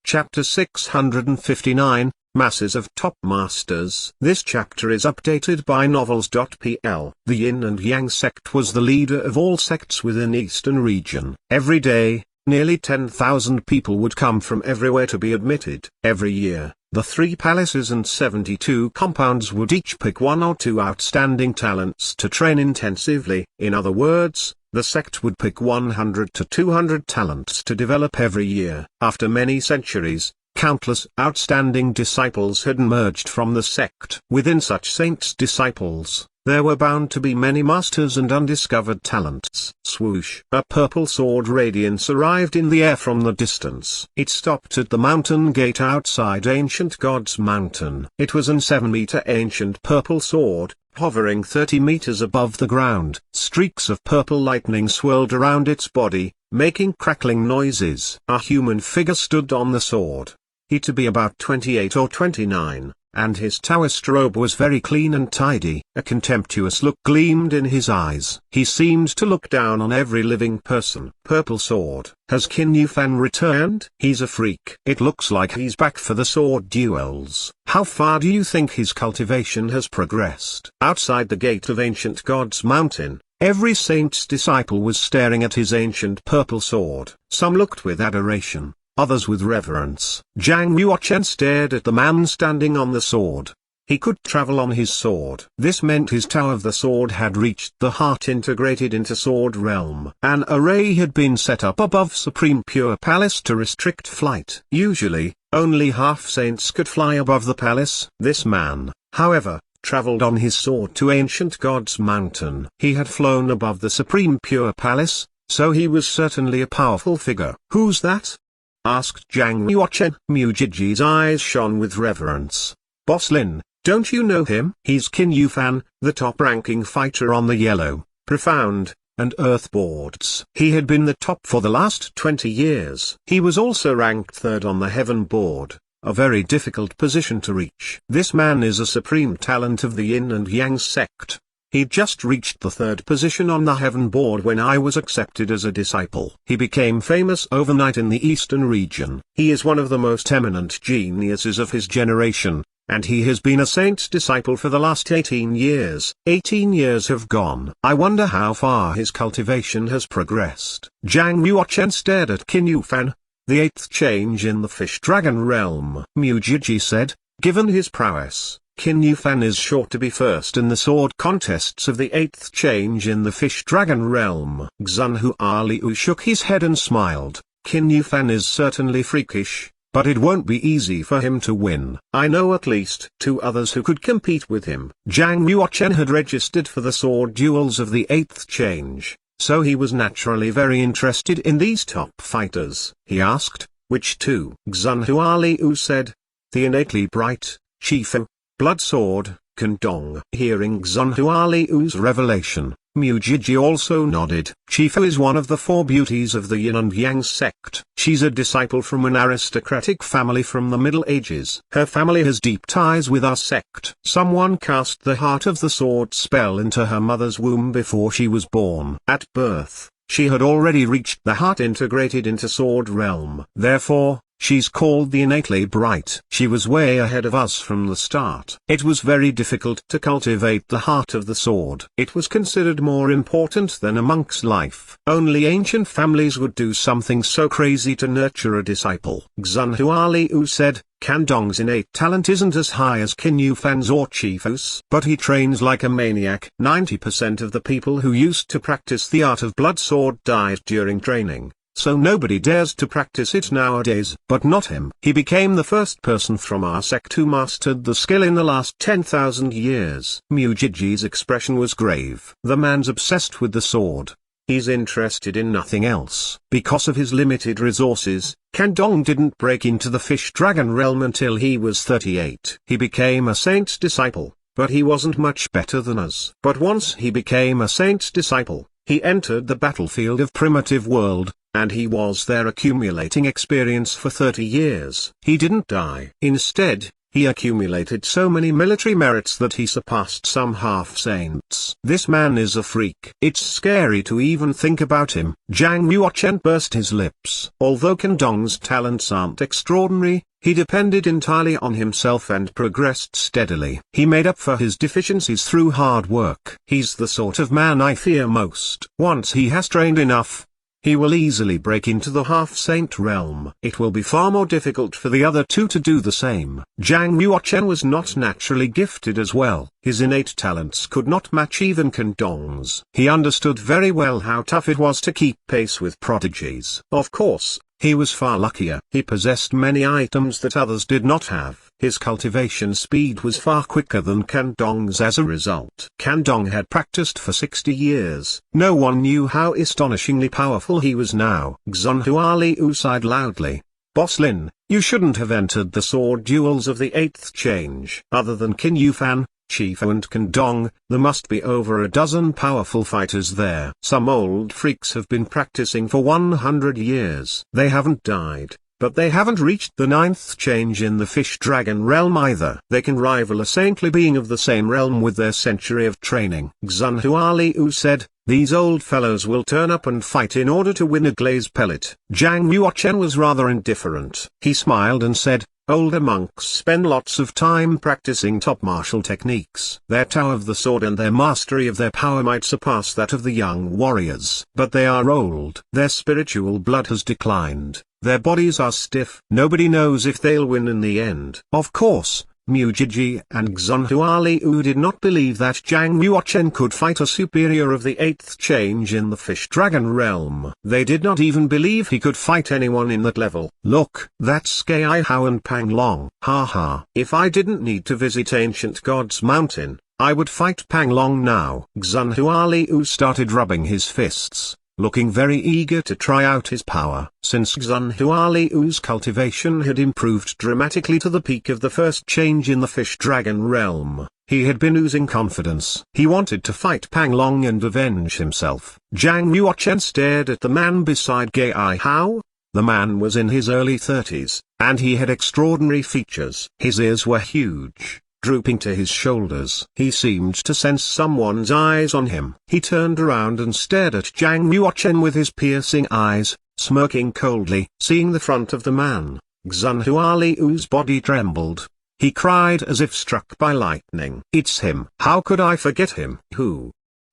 Chapter 659, Masses of Top Masters. This chapter is updated by Novels.pl. The Yin and Yang sect was the leader of all sects within Eastern region. Every day, nearly 10,000 people would come from everywhere to be admitted. Every year, the 3 palaces and 72 compounds would each pick 1 or 2 outstanding talents to train intensively. In other words, the sect would pick 100 to 200 talents to develop every year. After many centuries, countless outstanding disciples had emerged from the sect. Within such saints' disciples, there were bound to be many masters and undiscovered talents. Swoosh! A purple sword radiance arrived in the air from the distance. It stopped at the mountain gate outside Ancient Gods Mountain. It was an 7-meter ancient purple sword, hovering 30 meters above the ground. Streaks of purple lightning swirled around its body, making crackling noises. A human figure stood on the sword. He to be about 28 or 29, and his Taoist robe was very clean and tidy. A contemptuous look gleamed in his eyes. He seemed to look down on every living person. Purple sword. Has Qin Yufan returned? He's a freak. It looks like he's back for the sword duels. How far do you think his cultivation has progressed? Outside the gate of Ancient Gods Mountain, every saint's disciple was staring at his ancient purple sword. Some looked with adoration, others with reverence. Zhang Yuochen stared at the man standing on the sword. He could travel on his sword. This meant his Tao of the Sword had reached the heart integrated into Sword Realm. An array had been set up above Supreme Pure Palace to restrict flight. Usually, only half-saints could fly above the palace. This man, however, traveled on his sword to Ancient Gods Mountain. He had flown above the Supreme Pure Palace, so he was certainly a powerful figure. Who's that? Asked Zhang Yuochen. Mujiji's eyes shone with reverence. Boss Lin, don't you know him? He's Qin Yufan, the top-ranking fighter on the Yellow, Profound, and Earth boards. He had been the top for the last 20 years. He was also ranked 3rd on the Heaven board, a very difficult position to reach. This man is a supreme talent of the Yin and Yang sect. He just reached the 3rd position on the Heaven board when I was accepted as a disciple. He became famous overnight in the Eastern region. He is one of the most eminent geniuses of his generation, and he has been a saint's disciple for the last 18 years. 18 years have gone. I wonder how far his cultivation has progressed. Zhang Yuochen stared at Qin Yufan, the 8th change in the Fish Dragon realm. Mujiji said, given his prowess, Qin Yufan is sure to be first in the sword contests of the 8th change in the Fish Dragon realm. Xunhua Liu shook his head and smiled. Qin Yufan is certainly freakish, but it won't be easy for him to win. I know at least 2 others who could compete with him. Zhang Yuochen had registered for the sword duels of the 8th change, so he was naturally very interested in these top fighters. He asked, which 2? Xunhua Liu said, the innately bright, Shifu, Blood Sword, Kandong. Hearing Xunhua Liu's revelation, Mujiji also nodded. Shifu is one of the 4 beauties of the Yin and Yang sect. She's a disciple from an aristocratic family from the Middle Ages. Her family has deep ties with our sect. Someone cast the Heart of the Sword spell into her mother's womb before she was born. At birth, she had already reached the heart integrated into Sword Realm. Therefore, she's called the innately bright. She was way ahead of us from the start. It was very difficult to cultivate the heart of the sword. It was considered more important than a monk's life. Only ancient families would do something so crazy to nurture a disciple. Xunhua Liu said, Kandong's innate talent isn't as high as Qin Yufan's or Shifu's, but he trains like a maniac. 90% of the people who used to practice the art of blood sword died during training, so nobody dares to practice it nowadays. But not him. He became the first person from our sect who mastered the skill in the last 10,000 years. Mujiji's expression was grave. The man's obsessed with the sword. He's interested in nothing else. Because of his limited resources, Kandong didn't break into the Fish Dragon realm until he was 38. He became a saint's disciple, but he wasn't much better than us. But once he became a saint's disciple, he entered the battlefield of primitive world, and he was there accumulating experience for 30 years. He didn't die. Instead, He accumulated so many military merits that he surpassed some half-saints. This man is a freak. It's scary to even think about him. Zhang Yuochen burst his lips. Although Can Dong's talents aren't extraordinary, he depended entirely on himself and progressed steadily. He made up for his deficiencies through hard work. He's the sort of man I fear most. Once he has trained enough, he will easily break into the half-saint realm. It will be far more difficult for the other two to do the same. Zhang Yuochen was not naturally gifted as well. His innate talents could not match even Can Dong's. He understood very well how tough it was to keep pace with prodigies. Of course, he was far luckier. He possessed many items that others did not have. His cultivation speed was far quicker than Can Dong's as a result. Can Dong had practiced for 60 years. No one knew how astonishingly powerful he was now. Xunhua Liu sighed loudly. Boss Lin, you shouldn't have entered the sword duels of the 8th change. Other than Qin Yufan, Shifu and Can Dong, there must be over a dozen powerful fighters there. Some old freaks have been practicing for 100 years. They haven't died, but they haven't reached the 9th change in the fish dragon realm either. They can rival a saintly being of the same realm with their century of training. Xunhua Liu said, these old fellows will turn up and fight in order to win a glaze pellet. Zhang Yuochen was rather indifferent. He smiled and said, older monks spend lots of time practicing top martial techniques. Their Tao of the Sword and their mastery of their power might surpass that of the young warriors. But they are old. Their spiritual blood has declined. Their bodies are stiff. Nobody knows if they'll win in the end. Of course, Mujiji and Xunhua Liu did not believe that Zhang Yuochen could fight a superior of the 8th change in the fish dragon realm. They did not even believe he could fight anyone in that level. Look, that's Gai Hao and Pang Long. Haha. If I didn't need to visit Ancient God's Mountain, I would fight Pang Long now. Xunhua Liu started rubbing his fists, looking very eager to try out his power. Since Xunhua Liu's cultivation had improved dramatically to the peak of the first change in the fish dragon realm, he had been oozing confidence. He wanted to fight Pang Long and avenge himself. Zhang Yuochen stared at the man beside Gai Hao. The man was in his early 30s, and he had extraordinary features. His ears were huge, drooping to his shoulders. He seemed to sense someone's eyes on him. He turned around and stared at Zhang Yuochen with his piercing eyes, smirking coldly. Seeing the front of the man, Xunhua Liu's body trembled. He cried as if struck by lightning. It's him. How could I forget him? Who?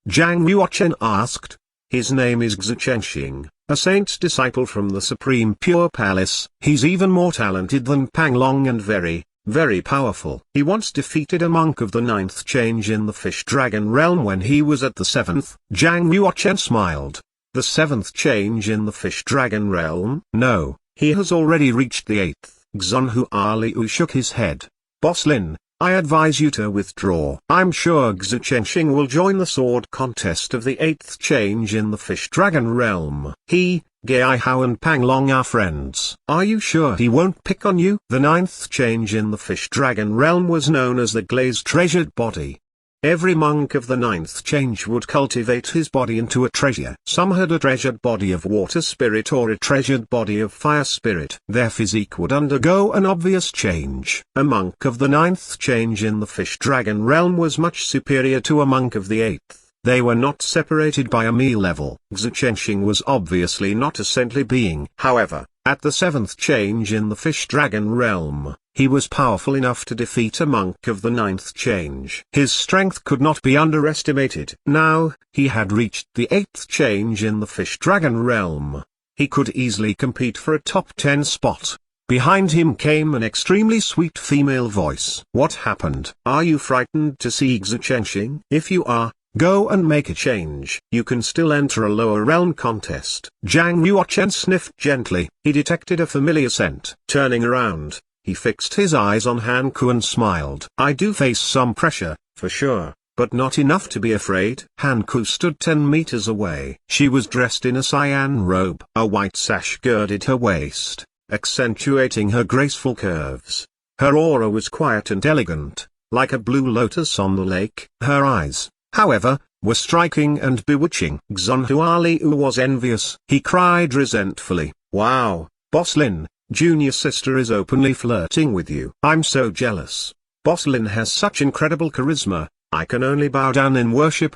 Zhang Yuochen asked. His name is Xu Chenxing, a saint's disciple from the Supreme Pure Palace. He's even more talented than Pang Long and very powerful. He once defeated a monk of the 9th change in the fish dragon realm when he was at the 7th. Zhang Yuochen smiled. The 7th change in the fish dragon realm? No, he has already reached the 8th. Xunhua Liu shook his head. Boss Lin, I advise you to withdraw. I'm sure Xu Chenxing will join the sword contest of the 8th change in the fish dragon realm. He, Gai Hao and Pang Long are friends. Are you sure he won't pick on you? The 9th change in the fish dragon realm was known as the glazed treasured body. Every monk of the 9th change would cultivate his body into a treasure. Some had a treasured body of water spirit or a treasured body of fire spirit. Their physique would undergo an obvious change. A monk of the 9th change in the fish dragon realm was much superior to a monk of the 8th. They were not separated by a me level. Xu Chenxing was obviously not a saintly being. However, at the 7th change in the fish dragon realm, he was powerful enough to defeat a monk of the 9th change. His strength could not be underestimated. Now, he had reached the 8th change in the fish dragon realm. He could easily compete for a top 10 spot. Behind him came an extremely sweet female voice. What happened? Are you frightened to see Xu Chenxing? If you are, go and make a change. You can still enter a lower realm contest. Zhang Yuochen sniffed gently. He detected a familiar scent. Turning around, he fixed his eyes on Han Ku and smiled. I do face some pressure, for sure, but not enough to be afraid. Han Ku stood 10 meters away. She was dressed in a cyan robe. A white sash girded her waist, accentuating her graceful curves. Her aura was quiet and elegant, like a blue lotus on the lake. Her eyes, however, were striking and bewitching. Xunhua Liu was envious. He cried resentfully, wow, Boss Lin, junior sister is openly flirting with you. I'm so jealous. Boss Lin has such incredible charisma, I can only bow down in worship.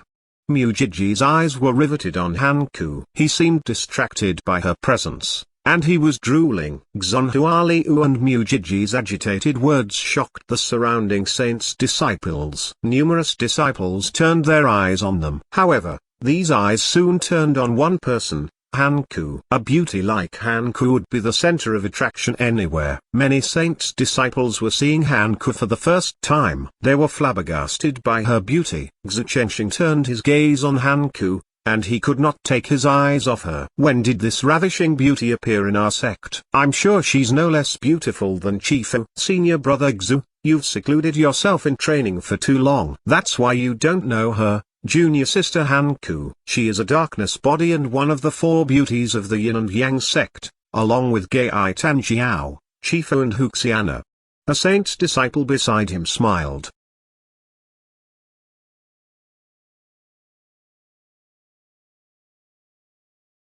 Mujiji's eyes were riveted on Hanku. He seemed distracted by her presence, and he was drooling. Xunhualiu and Mujiji's agitated words shocked the surrounding saints' disciples. Numerous disciples turned their eyes on them. However, these eyes soon turned on one person, Hanku. A beauty like Hanku would be the center of attraction anywhere. Many saints' disciples were seeing Hanku for the first time. They were flabbergasted by her beauty. Xu Chenxing turned his gaze on Hanku, and he could not take his eyes off her. When did this ravishing beauty appear in our sect? I'm sure she's no less beautiful than Chifu. Senior brother Xu, you've secluded yourself in training for too long. That's why you don't know her. Junior sister Hanku. She is a darkness body and one of the four beauties of the Yin and Yang sect, along with Gai Tanjiao, Chifu and Huxiana. A saint disciple beside him smiled.